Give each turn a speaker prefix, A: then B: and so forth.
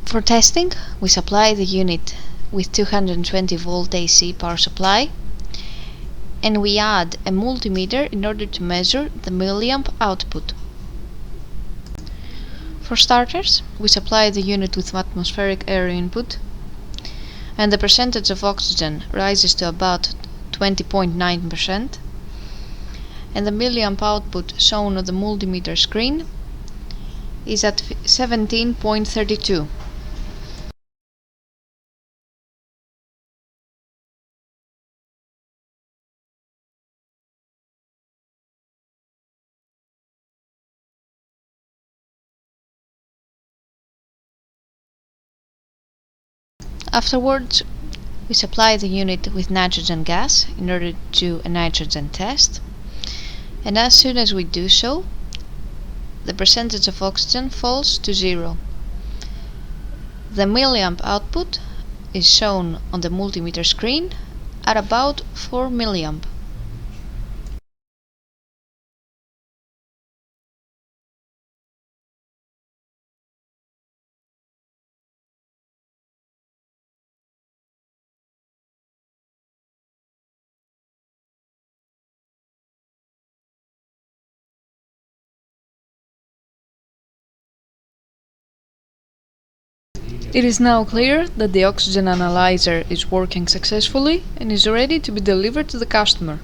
A: For testing, we supply the unit with 220 volt AC power supply, and we add a multimeter in order to measure the milliamp output. For starters, we supply the unit with atmospheric air input, and the percentage of oxygen rises to about 20.9%, and the milliamp output shown on the multimeter screen is at 17.32. Afterwards, we supply the unit with nitrogen gas in order to do a nitrogen test, and as soon as we do so, the percentage of oxygen falls to 0. The milliamp output is shown on the multimeter screen at about 4 milliamp. It is now clear that the oxygen analyzer is working successfully and is ready to be delivered to the customer.